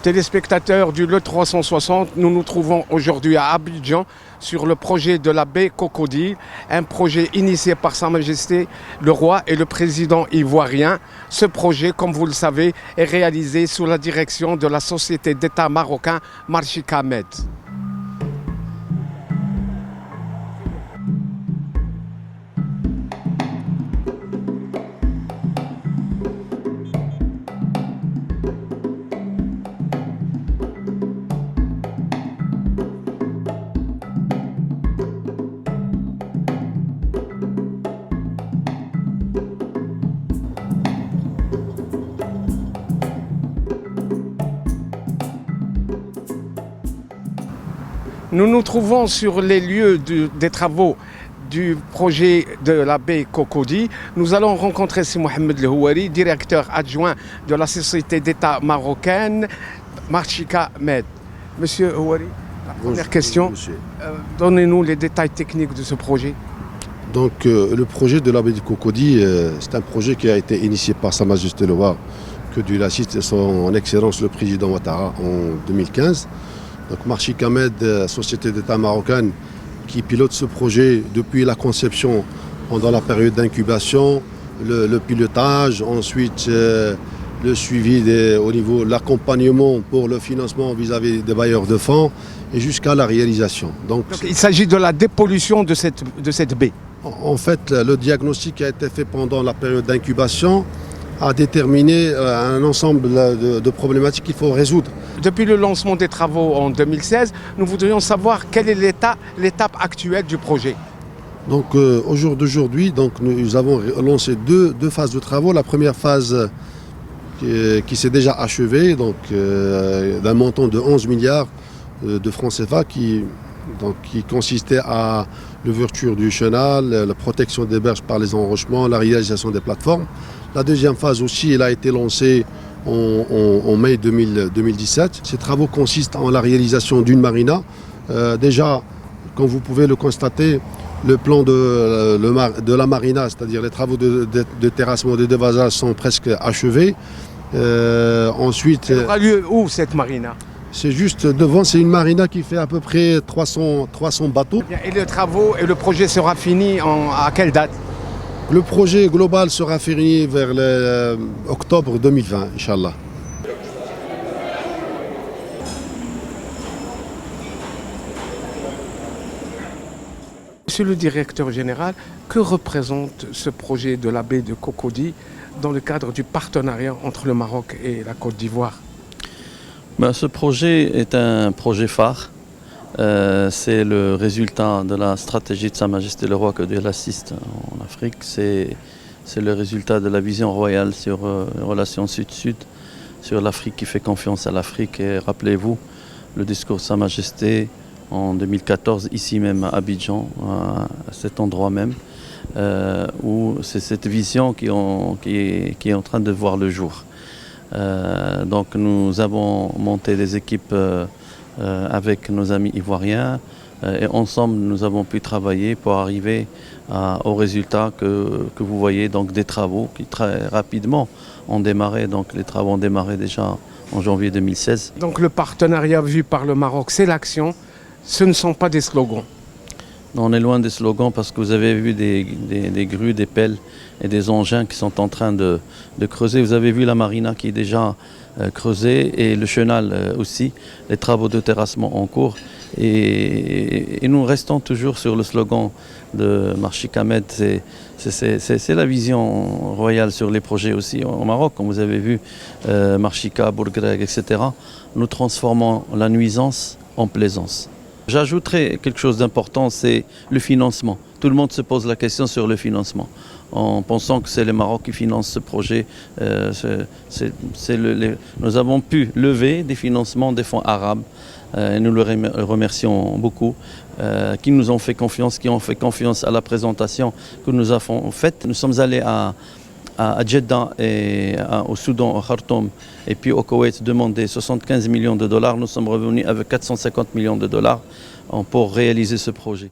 Téléspectateurs du Le 360, nous nous trouvons aujourd'hui à Abidjan sur le projet de la baie Cocody, un projet initié par Sa Majesté le Roi et le président ivoirien. Ce projet, comme vous le savez, est réalisé sous la direction de la société d'État marocain Marchika Med. Nous nous trouvons sur les lieux des travaux du projet de la baie Cocody. Nous allons rencontrer Si Mohamed El Houari, directeur adjoint de la société d'État marocaine Marchika Med. Monsieur Houari, la première question, donnez-nous les détails techniques de ce projet. Donc le projet de la baie de Cocody, c'est un projet qui a été initié par Sa Majesté le Roi, que Dieu l'assiste, et son Excellence le Président Ouattara en 2015. Donc Marchika Med, société d'État marocaine, qui pilote ce projet depuis la conception pendant la période d'incubation, le pilotage, ensuite le suivi au niveau de l'accompagnement pour le financement vis-à-vis des bailleurs de fonds et jusqu'à la réalisation. Donc il s'agit de la dépollution de cette baie. En fait, le diagnostic qui a été fait pendant la période d'incubation a déterminé un ensemble de problématiques qu'il faut résoudre. Depuis le lancement des travaux en 2016, nous voudrions savoir quelle est l'étape actuelle du projet. Donc au jour d'aujourd'hui, nous avons lancé deux phases de travaux. La première phase qui s'est déjà achevée, d'un montant de 11 milliards de francs CFA qui consistait à l'ouverture du chenal, la protection des berges par les enrochements, la réalisation des plateformes. La deuxième phase aussi, elle a été lancée en mai 2017. Ces travaux consistent en la réalisation d'une marina. Déjà, comme vous pouvez le constater, le plan de la marina, c'est-à-dire les travaux de terrassement de dévasage sont presque achevés. Ensuite, elle aura lieu où cette marina? C'est juste devant, c'est une marina qui fait à peu près 300 bateaux. Et les travaux et le projet sera fini à quelle date? Le projet global sera fini vers octobre 2020, Inch'Allah. Monsieur le directeur général, que représente ce projet de la baie de Cocody dans le cadre du partenariat entre le Maroc et la Côte d'Ivoire? Ce projet est un projet phare. C'est le résultat de la stratégie de Sa Majesté le Roi, que Dieu l'assiste en Afrique. C'est le résultat de la vision royale sur les relations sud-sud, sur l'Afrique qui fait confiance à l'Afrique. Et rappelez-vous le discours de Sa Majesté en 2014, ici même à Abidjan, à cet endroit même, où c'est cette vision qui est en train de voir le jour. Donc nous avons monté des équipes avec nos amis ivoiriens et ensemble nous avons pu travailler pour arriver au résultat que vous voyez, donc des travaux qui très rapidement ont démarré. Donc les travaux ont démarré déjà en janvier 2016. Donc le partenariat vu par le Maroc, c'est l'action, ce ne sont pas des slogans. Non, on est loin des slogans parce que vous avez vu des grues, des pelles et des engins qui sont en train de creuser. Vous avez vu la marina qui est déjà creusée et le chenal aussi, les travaux de terrassement en cours. Et nous restons toujours sur le slogan de Marchika Med, c'est la vision royale sur les projets aussi au Maroc. Comme vous avez vu, Marchika, Bourgreg, etc. Nous transformons la nuisance en plaisance. J'ajouterai quelque chose d'important, c'est le financement. Tout le monde se pose la question sur le financement, en pensant que c'est le Maroc qui finance ce projet. Nous avons pu lever des financements des fonds arabes, et nous le remercions beaucoup, qui nous ont fait confiance, qui ont fait confiance à la présentation que nous avons faite. Nous sommes allés à Jeddah et au Soudan, au Khartoum, et puis au Koweït demander 75 millions de dollars. Nous sommes revenus avec 450 millions de dollars pour réaliser ce projet.